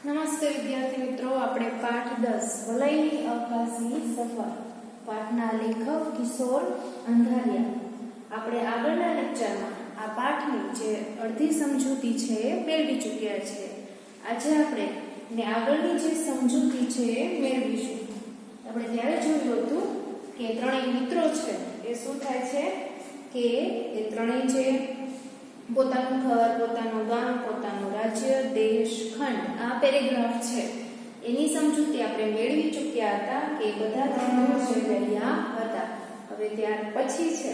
નમસ્તે વિદ્યાર્થી મિત્રો, આપણે પાઠ 10 વલયની અવકાશની સફર પાઠના લેખક કિશોર અંધારિયા. આપણે આગળના લેક્ચરમાં આ પાઠની જે અડધી સમજૂતી છે એ મેળવી ચૂક્યા છે. આજે આપણે આગળની જે સમજૂતી છે એ મેળવીશું. આપણે ત્યારે જોયું હતું કે ત્રણેય મિત્રો છે એ શું થાય છે કે એ ત્રણેય જે પોતાનું ઘર, પોતાનું ગામ, પોતાનું રાજ્ય, દેશ, ખંડ, આ પેરેગ્રાફ છે એની સમજૂતી આપણે મેળવી ચૂક્યા હતા કે બધા ત્રણેય છે રહ્યા હતા. હવે ત્યાર પછી છે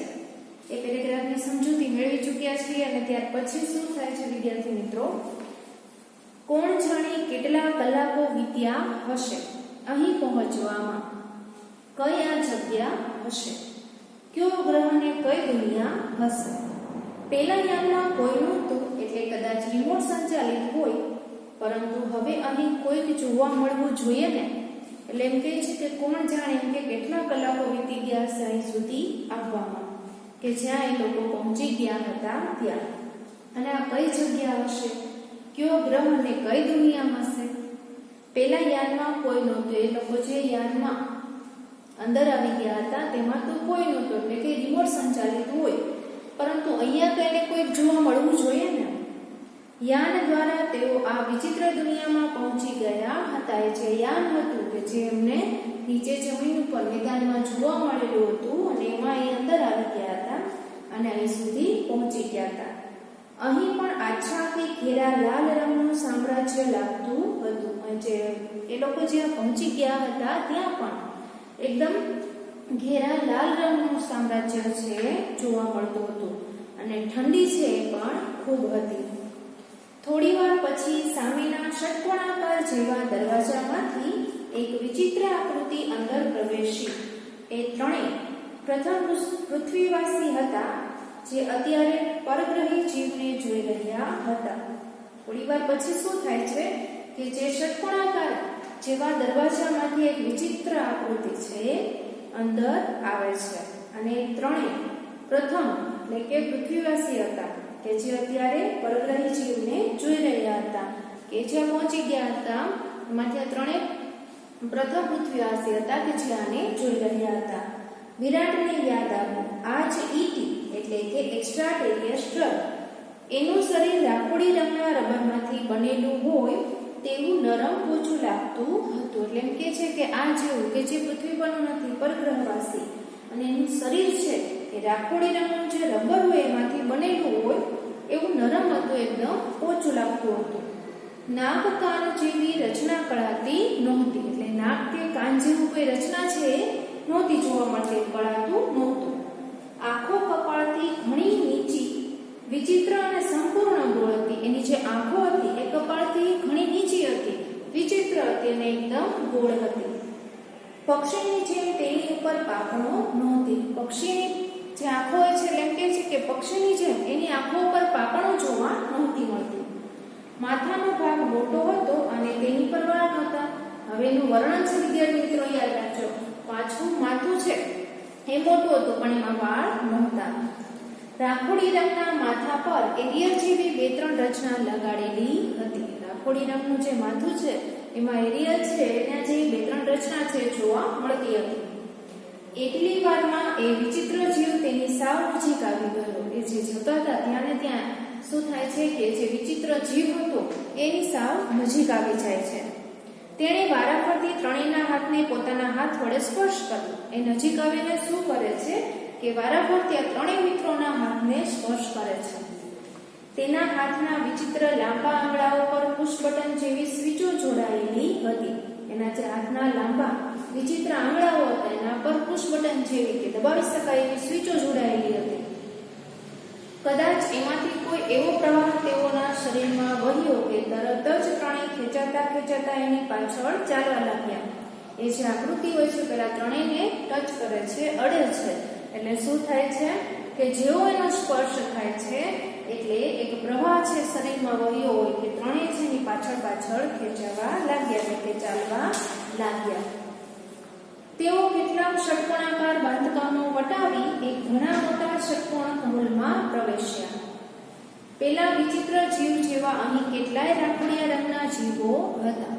એ પેરેગ્રાફની સમજૂતી મેળવી ચૂક્યા છીએ અને ત્યાર પછી શું થાય છે વિદ્યાર્થી મિત્રો, કોણ જાણે કેટલા કલાકો વીત્યા હશે અહીં પહોંચવામાં, કઈ આ જગ્યા હશે, કયો ગ્રહ ને કઈ દુનિયા હશે. પેલા યાનમાં કોઈ નહોતું એટલે કદાચ રિમોટ સંચાલિત હોય, પરંતુ હવે અહીં કોઈક જોવા મળવું જોઈએ ને. એટલે એમ કહે છે કે કોણ જાણે એમ કે કેટલા કલાકો વીતી ગયા હશે અહીં સુધી આવવામાં, કે જ્યાં એ લોકો પહોંચી ગયા હતા ત્યાં. અને આ કઈ જગ્યા હશે, કયો ગ્રહ અને કઈ દુનિયા હશે. પેલા યાનમાં કોઈ નહોતું, એ લોકો જે યાનમાં અંદર આવી ગયા હતા તેમાં તો કોઈ નહોતું એટલે કે રિમોટ સંચાલિત હોય, પરંતુ અહીંયા તો એને કોઈક જોવા મળવું જોઈએ ને. યાન દ્વારા તેઓ આ વિચિત્ર દુનિયામાં પહોંચી ગયા હતા. એ જે યાન હતું કે જે એમને નીચે જમીન ઉપર મેદાનમાં જોવા મળેલું હતું અને એમાં એ અંદર આવી ગયા હતા અને અહીં સુધી પહોંચી ગયા હતા. અહીં પણ આછાથી ઘેરા લાલ રંગનું સામ્રાજ્ય લાગતું હતું. જે એ લોકો જ્યાં પહોંચી ગયા હતા ત્યાં પણ એકદમ ઘેરા લાલ રંગનું સામ્રાજ્ય છે જોવા મળતું હતું અને ઠંડી છે એ પણ ખૂબ હતી. થોડી વાર પછી સામેના ષટકોણાકાર જેવા દરવાજામાંથી એક વિચિત્ર આકૃતિ અંદર પ્રવેશી. એ ત્રણેય પ્રથમ પૃથ્વીવાસી હતા જે અત્યારે પરગ્રહી જીવને જોઈ રહ્યા હતા. થોડી વાર પછી શું થાય છે કે જે ષટકોણાકાર જેવા દરવાજામાંથી એક વિચિત્ર આકૃતિ છે અંદર આવે છે અને ત્રણેય પ્રથમ એટલે કે પૃથ્વીવાસી હતા કે જે અત્યારે પરગ્રહી જીવને જોઈ રહ્યા હતા, કે જ્યાં પહોંચી ગયા હતા એમાંથી આ ત્રણેય પ્રથમ પૃથ્વીવાસી હતા કે જે આને જોઈ રહ્યા હતા. વિરાટને યાદ આવ્યું આ જ ઈટી એટલે કે એક્સ્ટ્રા ટેરિસ્ટ્રલ, એનું શરીર રાખોડી રંગના રબરમાંથી બનેલું હોય તેવું નરમ પોચું લાગતું હતું. એટલે એમ કે છે કે આ જેવું કે જે પૃથ્વી પરનું નથી, પરગ્રહવાસી, અને એનું શરીર છે એ રાખોડી રંગનું જે રબર હોય એમાંથી બનેલું હોય એવું નરમ હતું, એકદમ પોચું લાગતું હતું. નાક કાન જેવી રચના કળાતી નહોતી. એટલે નાક કે કાન જેવું કોઈ રચના છે એ નહોતી જોવા મળતી, કળાતું નહોતું. આંખો કપાળથી ઘણી નીચી, વિચિત્ર અને સંપૂર્ણ ગોળ હતી. એની જે આંખો હતી એ કપાળથી ઘણી નીચી હતી, વિચિત્ર હતી અને એકદમ ગોળ હતી. પક્ષીની જેમ તેની ઉપર પાંખડો નહોતી. પક્ષીની જે આંખો હોય છે એટલે એમ કહે છે કે પક્ષીની જેમ એની આંખો ઉપર પાંપણો જોવા નહોતી મળતી. માથાનો ભાગ મોટો હતો અને તેની પર વાળ નહોતા. હવે એનું વર્ણન છે વિદ્યાર્થી મિત્રો, યાદ રાખજો. પાછું માથું છે એ મોટું હતું પણ એમાં વાળ નહોતા. રાખોડી રંગના માથા પર એરિયલ જેવી બે ત્રણ રચના લગાડેલી હતી. રાખોડી રંગનું જે માથું છે એમાં એરિયલ છે એના જેવી બે ત્રણ રચના છે જોવા મળતી હતી. એટલી વારમાં એ વિચિત્ર જીવ તેની સાવ નજીક આવી ગયો. એ જે જતા હતા ત્યાં ને ત્યાં શું થાય છે કે જે વિચિત્ર જીવ હતો એની સાવ નજીક આવી જાય છે. તેણે વારાફરતી ત્રણેયના હાથને પોતાના હાથ વડે સ્પર્શ કર્યો. એ નજીક આવીને શું કરે છે કે વારાફરતી આ ત્રણેય મિત્રોના હાથને સ્પર્શ કરે છે. તેના હાથના વિચિત્ર લાંબા આંગળાઓ પર પુશ બટન જેવી સ્વિચો જોડાયેલી હતી. એના જે હાથના લાંબા વિચિત્ર આંગળાઓ હતા એના પર પુશ બટન જેવી કે દબાવી શકાય એવી સ્વિચો જોડાયેલી હતી. કદાચ એમાંથી કોઈ એવો પ્રવાહ તેઓના શરીરમાં વહ્યો કે તરત જ ત્રણેય ખેંચાતા એની પાછળ ચાલવા લાગ્યા. એ જે આકૃતિ હોય છે પેલા ત્રણેયને ટચ કરે છે, અડે છે. એટલે શું થાય છે કે જેવો એનો સ્પર્શ થાય છે એટલે એક પ્રવાહ છે શરીરમાં વહ્યો હોય કે ત્રણેય છે એની પાછળ ખેંચાવા લાગ્યા એટલે કે ચાલવા લાગ્યા. તેઓ કેટલાક ષટકોણાકાર બાંધકામો વટાવી એક ઘણા મોટા ષટકોણ હોલમાં પ્રવેશ્યા. પેલા વિચિત્ર જીવ જેવા અહીં કેટલાય રાખોડિયા રંગના જીવો હતા.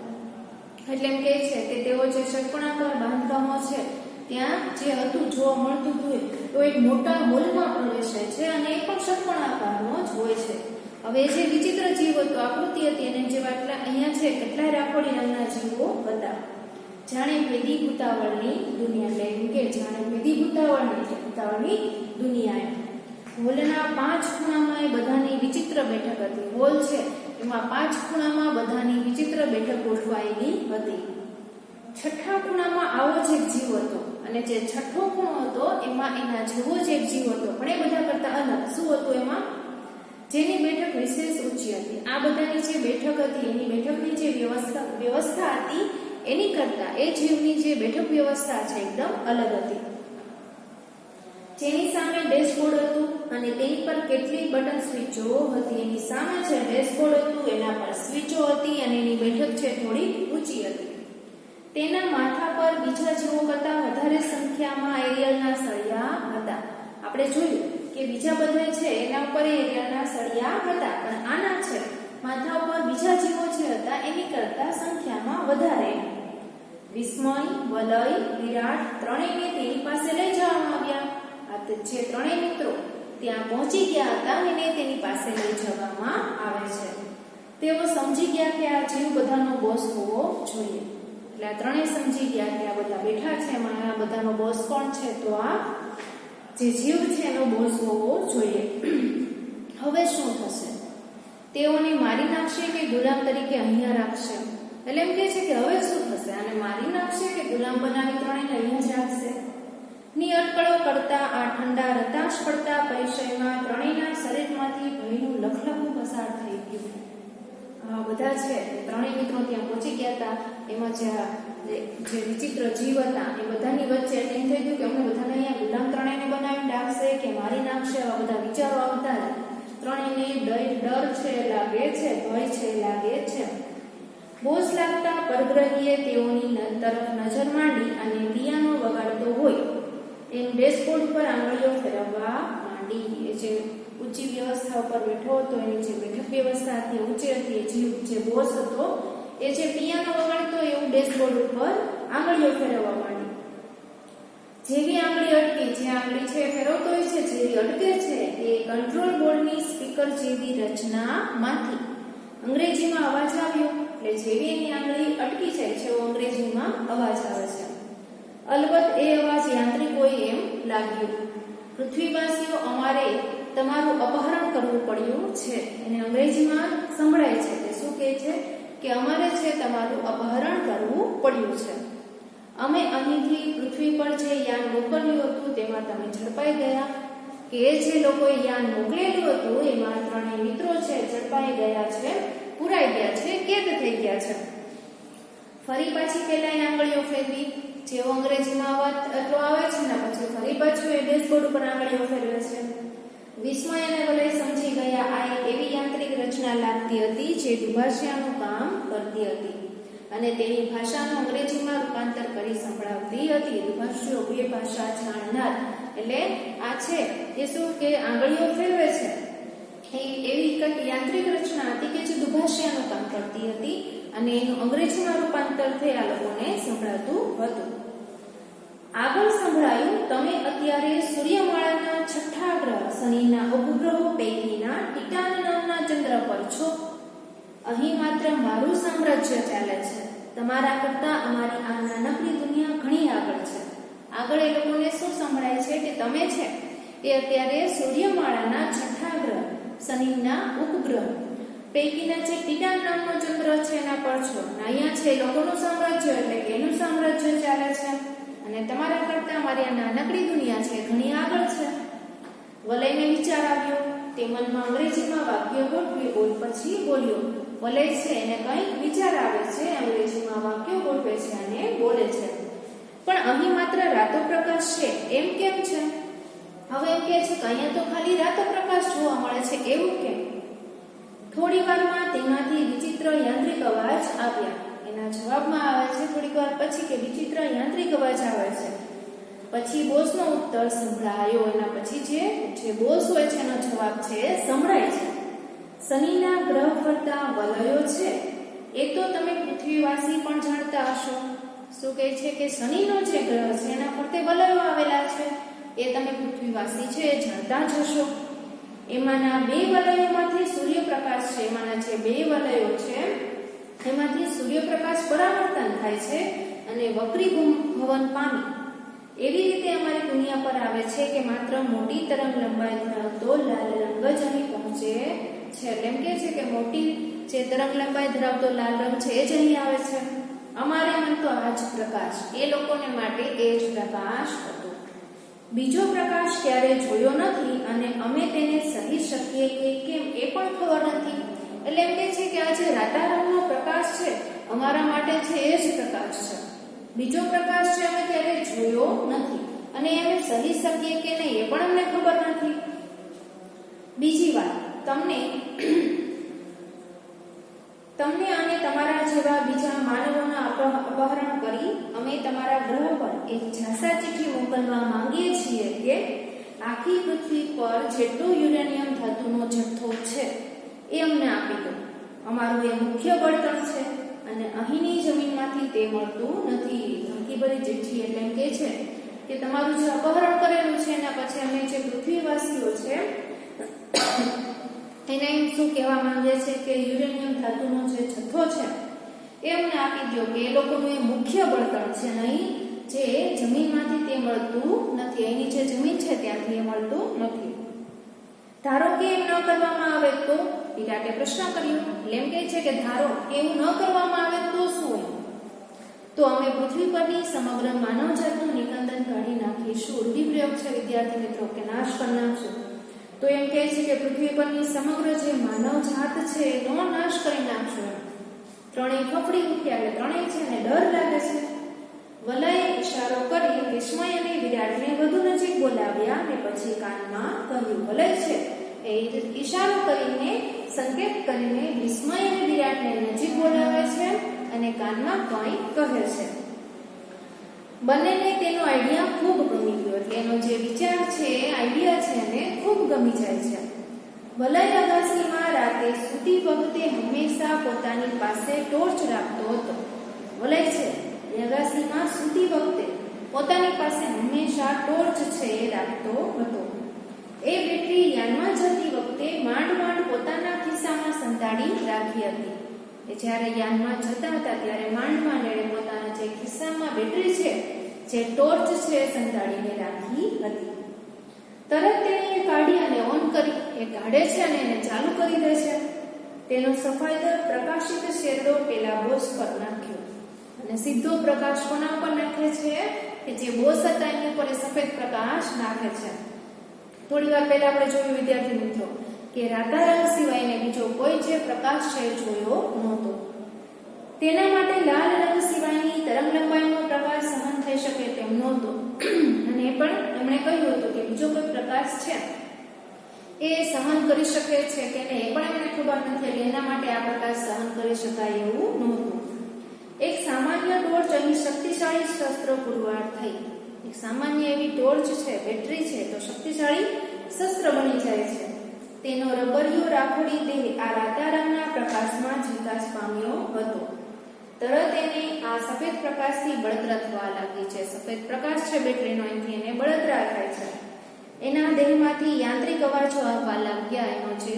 એટલે એમ કહે છે કે તેઓ જે ષટ્કોણાકાર બાંધકામો છે ત્યાં જે હતું જોવા મળતું હતું તો એક મોટા હોલમાં પ્રવેશે છે અને એ પણ ષટ્કોણાકારનો જ હોય છે. હવે જે વિચિત્ર જીવ હતો આકૃતિ હતી અને જે અહીંયા છે કેટલાય રાખોડી રંગના જીવો હતા. જાણે ભેદી ભૂતાવળની દુનિયા, એટલે એમ કે જાણે ભેદી ભૂતાવળની દુનિયા. હોલના 5 ખૂણામાં એ બધાની વિચિત્ર બેઠક હતી. હોલ છે એમાં 5 ખૂણામાં બધાની વિચિત્ર બેઠક ગોઠવાયેલી હતી. છઠ્ઠા ખૂણામાં આવો જ એક જીવ હતો અને જે છઠ્ઠો ખૂણો હતો એમાં એના જેવો જ એક જીવ હતો, પણ એ બધા કરતા અલગ. શું હતું એમાં? જેની બેઠક વિશેષ ઊંચી હતી. આ બધાની જે બેઠક હતી એની બેઠકની જે વ્યવસ્થા હતી એની કરતા એ જીવની જે બેઠક વ્યવસ્થા છે એકદમ અલગ હતી. જેની સામે ડેશબોર્ડ હતું અને તેની પર કેટલીક બટન સ્વિચો હતી. એની સામે જે ડેશબોર્ડ હતું એના પર સ્વિચો હતી અને એની બેઠક છે થોડી ઊંચી હતી. તેના માથા પર બીજા જીવો કરતા વધારે સંખ્યામાં એરિયલના સળિયા હતા. આપણે જોયું કે બીજા બધા છે એના ઉપર એરિયલના સળિયા હતા, પણ આના છે માથા ઉપર બીજા જીવો જે હતા એની કરતા સંખ્યામાં વધારે. વિસ્મય, વલય, વિરાટ ત્રણેયને તેની પાસે લઈ જવામાં આવ્યા. જે ત્રણેય મિત્રો ત્યાં પહોંચી ગયા હતા અને તેની પાસે લઈ જવામાં આવે છે. તેઓ સમજી ગયા કે આ જીવ બધાનો બોસ હોવો જોઈએ. એટલે આ ત્રણેય સમજી ગયા કે આ બધા બેઠા છે એમાં આ બધાનો બોસ કોણ છે? તો આ જે જીવ છે એનો બોસ હોવો જોઈએ. હવે શું થશે? તેઓને મારી નાખશે કે ગુલામ તરીકે અહીંયા રાખશે? એટલે એમ કહે છે કે હવે શું થશે? આને મારી નાખશે કે ગુલામ બનાવી ત્રણેયને અહીંયા જ રાખશે? ની અટકળો કરતા આ ઠંડા રતાશ પડતા પરિચયમાં ત્રણેયના શરીરમાંથી ભયનું લખલખું પસાર થઈ ગયું. આ બધા છે ત્રણેય મિત્રો ત્યાં પહોંચી ગયા હતા. એમાં જે વિચિત્ર જીવ હતા એ બધાની વચ્ચે એમ થઈ ગયું કે અમને બધાને અહીંયા ગુલામ ત્રણેયને બનાવીને રાખશે કે મારી નાખશે? આવા બધા વિચારો આવતા જ ત્રણેયને ડર છે લાગે છે, ભય છે લાગે છે. બોસ લાગતા પરગ્રહીએ તેઓની તરફ નજર માંડી અને પિયાનો વગાડતો હોય એમ ડેશબોર્ડ પર આંગળીઓ ફેરવવા માંડી. એ જે ઊંચી વ્યવસ્થા ઉપર બેઠો હતો એની જે બેઠક વ્યવસ્થા હતી ઊંચી હતી, એ જીવ જે બોસ હતો એ જે પિયાનો વગાડતો એવું ડેશબોર્ડ ઉપર આંગળીઓ ફેરવવા માંડી. જેવી આંગળી અટકી, જે આંગળી છે ફેરવતો હોય છે જેવી અટકે છે એ કંટ્રોલ બોર્ડની સ્પીકર જેવી રચનામાંથી અંગ્રેજીમાં અવાજ આવ્યો. એટલે જેવી એની આંગળી અટકી જાય છે એવો અંગ્રેજીમાં અવાજ આવે છે. અલબત્ત એ અવાજ યાંત્રિક હોય એમ લાગ્યું. પૃથ્વીવાસીઓ, અમારે તમારું અપહરણ કરવું પડ્યું છે. એને અંગ્રેજીમાં સંભળાય છે કે શું કહે છે કે અમારે છે તમારું અપહરણ કરવું પડ્યું છે. અમે અહીંથી પૃથ્વી પર જે યાન મોકલ્યું હતું તેમાં તમે ઝડપાઈ ગયા. કે જે લોકોએ યાન મોકલેલું હતું એમાં ત્રણેય મિત્રો છે ઝડપાઈ ગયા છે, પુરાઈ ગયા છે, કેદ થઈ ગયા છે. ફરી પાછી પેલા આંગળીઓ ફેરવી, જેવો અંગ્રેજીમાં અવાજ એટલો આવે છે ને પછી ફરી પાછું એ ડેશબોર્ડ ઉપર આંગળીઓ ફેરવે છે. વિસ્મય અને વલય સમજી ગયા આ એક એવી યાંત્રિક રચના લાગતી હતી જે દુભાષિયાનું કામ કરતી હતી અને તેની ભાષાનું અંગ્રેજીમાં રૂપાંતર કરી સંભળાવતી હતી. દુભાષીઓ બે ભાષા જાણનાર. એટલે આ છે એ શું કે આંગળીઓ ફેરવે છે એ એવી કંઈક યાંત્રિક રચના હતી કે જે દુભાષિયાનું કામ કરતી હતી અને એનું અંગ્રેજીમાં રૂપાંતર થઈ આ લોકોને સંભળાતું હતું. આગળ સંભળાયું, તમે અત્યારે સૂર્યમાળાના છઠ્ઠા ગ્રહ શનિના ઉપગ્રહો પૈકીના ટિટાન નામના ચંદ્ર પર છો. અહીં માત્ર મારું સામ્રાજ્ય ચાલે છે. તમારા કરતા અમારી આ નાનકડી દુનિયા ઘણી આગળ છે. આગળ એ લોકોને શું સંભળાય છે કે તમે છે એ અત્યારે સૂર્યમાળાના છઠ્ઠા ગ્રહ શનિના ઉપગ્રહ પૈકીના જે ટિટાન નામનો ચંદ્ર છે એના પર છો. અહીંયા છે લોકોનું સામ્રાજ્ય એટલે કે એનું સામ્રાજ્ય ચાલે છે અને તમારા કરતા અમારી આ નાનકડી દુનિયા છે ઘણી આગળ છે. વલયને વિચાર આવ્યો. તે મનમાં અંગ્રેજીમાં વાક્ય ગોઠવી બોલ પછી બોલ્યો. વલય છે એને કંઈક વિચાર આવે છે, અંગ્રેજીમાં વાક્યો ગોઠવે છે અને બોલે છે. પણ અહીં માત્ર રાતો પ્રકાશ છે એમ કેમ છે? હવે એમ કહે છે કે અહીંયા તો ખાલી રાતો પ્રકાશ જોવા મળે છે એવું કેમ? થોડી વારમાં તેમાંથી વિચિત્ર યાંત્રિક અવાજ આવ્યા. એના જવાબમાં આવે છે થોડીક વાર પછી કે વિચિત્ર યાંત્રિક અવાજ આવે છે. પછી બોસનો ઉત્તર સંભળાયો. એના પછી જે બોસ હોય છે એનો જવાબ છે સંભળાય છે. શનિના ગ્રહ ફરતા વલયો છે એ તો તમે પૃથ્વીવાસી પણ જાણતા હશો. શું કહે છે કે શનિનો જે ગ્રહ છે એના ફરતે વલયો આવેલા છે એ તમે પૃથ્વીવાસી છે એ જાણતા જ હશો. એમાંના બે વલયોમાંથી સૂર્યપ્રકાશ છે, એમાંના જે બે વલયો છે એમાંથી સૂર્યપ્રકાશ પરાવર્તન થાય છે અને વક્રીભવન પામી એવી રીતે અમારી દુનિયા પર આવે છે કે માત્ર મોટી તરંગ લંબાઈ ધરાવતો લાલ રંગ જ અહીં પહોંચે છે. એમ કે છે કે મોટી જે તરંગ લંબાઈ ધરાવતો લાલ રંગ છે એ જ અહીં આવે છે. અમારે મન તો આ જ પ્રકાશ, એ લોકોને માટે એ જ પ્રકાશ હતો. બીજો પ્રકાશ ક્યારે જોયો નથી અને અમે તેને સહી શકીએ કે કેમ એ પણ ખબર નથી. એટલે એમ કે છે કે આ જે રાતા રંગનો પ્રકાશ છે અમારા માટે છે એ જ પ્રકાશ છે. બીજો પ્રકાશ છે અમે ક્યારે જોયો નથી અને અમે સહી શકીએ કે નહીં એ પણ અમને ખબર નથી. બીજી વાત, તમને અને તમારા જેવા બીજા માનવોના અપહરણ કરી અમે તમારા ગ્રહ પર એક જાસા ચિઠ્ઠી મોકલવા માંગીએ છીએ કે આખી પૃથ્વી પર જેટલો યુરેનિયમ ધાતુનો જથ્થો છે એ અમને આપી દો. અમારું એ મુખ્ય બળતણ છે અને અહીંની જમીનમાંથી તે મળતું નથી. ધમકીભરી ચિઠ્ઠી એટલે એમ કહે છે કે તમારું જે અપહરણ કરેલું છે એના પછી અમે જે પૃથ્વીવાસીઓ છે એને શું કહેવા માંગે છે કે યુરેનિયમ ધાતુનો જે જથ્થો છે એ અમને આપી દો કે એ લોકોનું એ મુખ્ય બળતણ છે. અહીં જે જમીનમાંથી તે મળતું નથી, અહીંની જે જમીન છે ત્યાંથી એ મળતું નથી. ધારો કે એમ ન કરવામાં આવે તો? વિરાટે પ્રશ્ન કર્યો. એટલે એમ કહે છે કે ધારો કે એવું ન કરવામાં આવે તો શું હોય? તો અમે પૃથ્વી પરની સમગ્ર માનવજાતનું નિકંદન કાઢી નાખીશું. રૂઢિપ્રયોગ છે વિદ્યાર્થી મિત્રો, કે નાશ કરી નાખશું. તો એમ કહે છે કે પૃથ્વી પરની સમગ્ર જે માનવજાત છે એનો નાશ કરી નાખશું. ત્રણેય ફફડી ઉઠ્યા એટલે ત્રણેય છે ને ડર લાગે છે. વલયે ઈશારો કરી વિસ્મય અને વિરાટને વધુ નજીક બોલાવ્યા અને પછી કાનમાં કહ્યું. વલય છે એ ઈશારો કરીને સંકેત કરીને વિસ્મય અને વિરાટને નજીક બોલાવે છે અને કાનમાં કંઈ કહે છે. બંનેને તેનો આઈડિયા ખૂબ ગમી ગયો. એટલે એનો જે વિચાર છે આઈડિયા છે એને ખૂબ ગમી જાય છે. વલય અગાસીમાં રાતે સૂતી વખતે હંમેશા પોતાની પાસે ટોર્ચ રાખતો હતો. વલય છે એ અગાસીમાં સૂતી વખતે પોતાની પાસે હંમેશા ટોર્ચ છે એ રાખતો હતો. એ બેટરી યાનમાં જતી વખતે માંડ પોતાના ખિસ્સામાં સંતાડી રાખી હતી. એ જ્યારે યાનમાં જતા હતા ત્યારે માંડ એણે પોતાના જે ખિસ્સામાં બેટરી છે જે ટોર્ચ છે સંતાડીને રાખી હતી. તરત તેણે એ કાઢી અને ઓન કરી એ કાઢે છે અને એને ચાલુ કરી દે છે. તેનો સફેદ પ્રકાશિત શેરડો પેલા બોસ પર નાખ્યો અને સીધો પ્રકાશ કોના પર નાખે છે કે જે બોસ હતા એની ઉપર સફેદ પ્રકાશ નાખે છે. થોડી વાર પહેલા આપણે જોયું વિદ્યાર્થી મિત્રો કે રાતા રંગ સિવાયને બીજો કોઈ જે પ્રકાશ છે જોયો નહોતો. તેના માટે લાલ રંગ સિવાયની તરંગ લંબાઈનો પ્રકાશ સહન થઈ શકે તેમ નહોતો. અને એ પણ એમણે કહ્યું હતું કે બીજો કોઈ પ્રકાશ છે એ સહન કરી શકે છે કે નહીં એ પણ એમને ખબર નથી. એના માટે આ પ્રકાશ સહન કરી શકાય એવું નહોતું. એક સામાન્ય ટોર્ચ અહીં શક્તિશાળી શસ્ત્ર પુરવાર થઈ. એક સામાન્ય એવી ટોર્ચ છે, બેટરી છે, તો શક્તિશાળી શસ્ત્ર બની જાય છે. તેનો રબરિયો રાખોડી દેહ આ રાતા રંગના પ્રકાશમાં વિકાસ પામ્યો હતો. તરત એને આ સફેદ પ્રકાશથી બળતરા થવા લાગી છે. સફેદ પ્રકાશ છે બેટરીનો, એનાથી એને બળતરા થાય છે. એના દેહમાંથી યાંત્રિક અવાજો આવવા લાગ્યા. એનો જે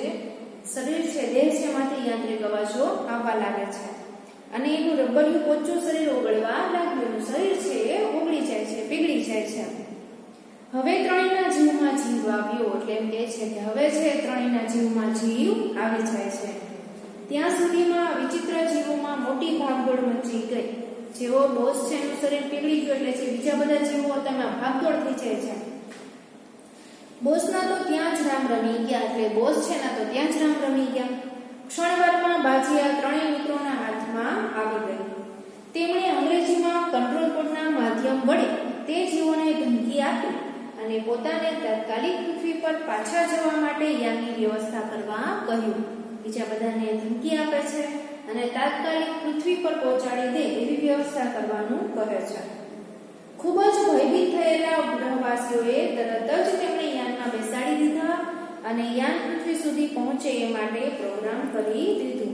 શરીર છે, દેહ છે, એમાંથી યાંત્રિક અવાજો આવવા લાગે છે અને એનું રબરિયું પોચું શરીર ઓગળવા લાગ્યું. એનું શરીર છે એ ઓગળી જાય છે, પીગળી જાય છે. હવે ત્રણેયના જીવમાં જીવ આવ્યો. એટલે એમ કહે છે કે હવે છે ત્રણેયના જીવમાં જીવ આવી જાય છે. ત્યાં સુધીમાં વિચિત્ર જીવોમાં મોટી ભાગદોડ મચી ગઈ. જેવો બોસ છે એનું શરીર પીગળી ગયું એટલે જે બીજા બધા જીવો તેમાં ભાગદોડ થઈ જાય છે. બોસના તો ત્યાં જ રામ રમી ગયા. એટલે બોસ છે ના તો ત્યાં જ રામ રમી ગયા. ક્ષણવારમાં બાજી આ ત્રણેય મિત્રોના હાથમાં આવી ગઈ. તેમણે અંગ્રેજીમાં કંટ્રોલ કોડના માધ્યમ વડે તે જીવોને ધમકી આપી અને પોતાને તાત્કાલિક પૃથ્વી પર પાછા જવા માટે યાનની વ્યવસ્થા કરવા કહ્યું. બીજા બધાને ધમકી આપે છે અને તાત્કાલિક પૃથ્વી પર પહોંચાડી દે એવી વ્યવસ્થા કરવાનું કહે છે. ખૂબ જ ભયભીત થયેલા ગ્રહવાસીઓએ તરત જ તેમણે યાનમાં બેસાડી દીધા અને યાન પૃથ્વી સુધી પહોંચે એ માટે પ્રોગ્રામ કરી દીધું.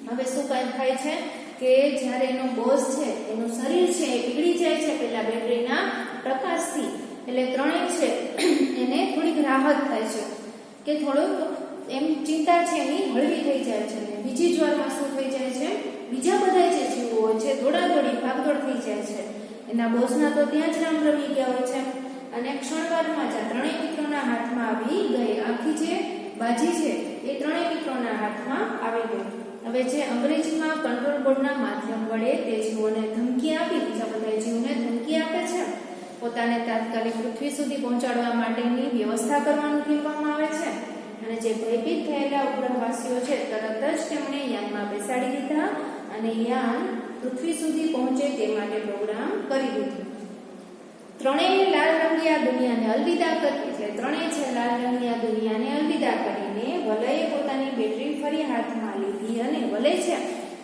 હવે શું થાય છે કે જ્યારે એનો બોસ છે, એનું શરીર છે એ પીગળી જાય છે પેલા બેટરીના પ્રકાશથી, એટલે ત્રણેય છે એને થોડીક રાહત થાય છે કે થોડુંક એમ ચિંતા છે એની હળવી થઈ જાય છે. અને બીજી જ વારમાં શું થઈ જાય છે, બીજા બધા જે જીવો હોય છે દોડાદોડી ભાગદોડ થઈ જાય છે. એના બોસના તો ત્યાં જ રામ રમી ગયા હોય છે અને ક્ષણવારમાં જ આ ત્રણેય મિત્રોના હાથમાં આવી ગઈ. આખી જે બાજી છે એ ત્રણેય મિત્રોના હાથમાં આવી ગઈ. હવે જે અંગ્રેજીમાં કંટ્રોલ બોર્ડના માધ્યમ વડે તે જીવોને ધમકી આપી, બીજા બધા જીવોને ધમકી આપે છે, પોતાને તાત્કાલિક પૃથ્વી સુધી પહોંચાડવા માટેની વ્યવસ્થા કરવાનું કહેવામાં આવે છે. અને જે ભયભીત થયેલા ઉપગ્રહવાસીઓ છે તરત જ તેમણે યાનમાં બેસાડી દીધા અને યાન પૃથ્વી સુધી પહોંચે તે માટે પ્રોગ્રામ કરી દીધો. ત્રણેય લાલ રંગી આ દુનિયાને અલવિદા કરી, એટલે ત્રણેય છે લાલ રંગી આ દુનિયાને અલવિદા કરીને વલયે પોતાની બેટરી ફરી હાથમાં લીધી અને વલય છે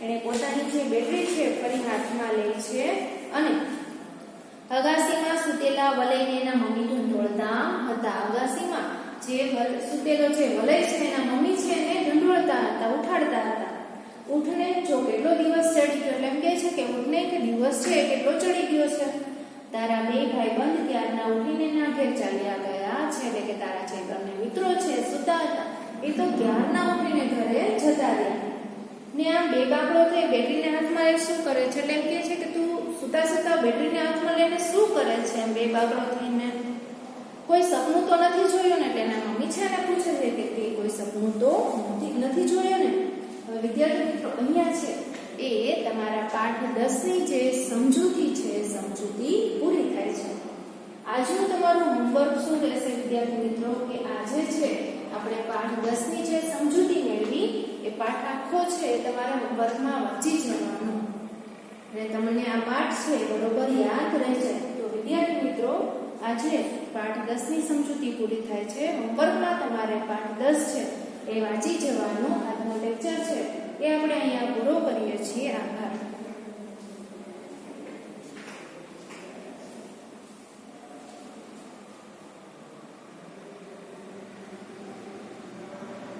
એણે પોતાની જે બેટરી છે ફરી હાથમાં લે છે અને અગાસીમાં સૂતેલા વલયને એના મમ્મી ઢંઢોળતા હતા. અગાસીમાં જે સૂતેલો જે વલય છે એના મમ્મી છે એને ઢંઢોળતા હતા, ઉઠાડતા હતા. ઊંટને જો કેટલો દિવસ ચડી ગયો, એટલે એમ કહે છે કે ઊંટને કે દિવસ છે કેટલો ચડી ગયો છે. તારા બે ભાઈબંધ ત્યારના ઉઠીને ના ઘેર ચાલ્યા ગયા છે, એટલે કે તારા જે બંને મિત્રો છે સૂતા હતા એ તો ક્યારના ઉઠીને ઘરે જતા રહ્યા. ને આમ બે બાબડો થઈ બેટરીને હાથમાં લઈ શું કરે છે, એટલે એમ કહે છે કે તું સૂતા સૂતા બેટરીને હાથમાં લઈને શું કરે છે. એમ બે બાબડો થઈને કોઈ સપનું તો નથી જોયું ને, એટલે એના મમ્મી છે ને પૂછે છે કે તે કોઈ સપનું તો નથી જોયું ને. હવે વિદ્યાર્થી મિત્રો અહીંયા છે એ તમારા પાઠ 10 ની જે સમજૂતી છે સમજૂતી પૂરી થાય છે. આજનું તમારું હોમવર્ક શું રહેશે વિદ્યાર્થી મિત્રો કે આજે છે આપણે પાઠ 10 ની જે સમજૂતી મેળવી એ પાઠ આખો છે એ તમારા હોમવર્કમાં વાંચી જવાનો અને તમને આ પાઠ છે બરોબર યાદ રહેશે. તો વિદ્યાર્થી મિત્રો આજે પાઠ 10 ની સમજૂતી પૂરી થાય છે. હોમવર્કમાં તમારે પાઠ 10 છે એ વાંચી જવાનો આજનો લેક્ચર છે એ આપણે અહીંયા પૂરો કરીએ છીએ. આભાર.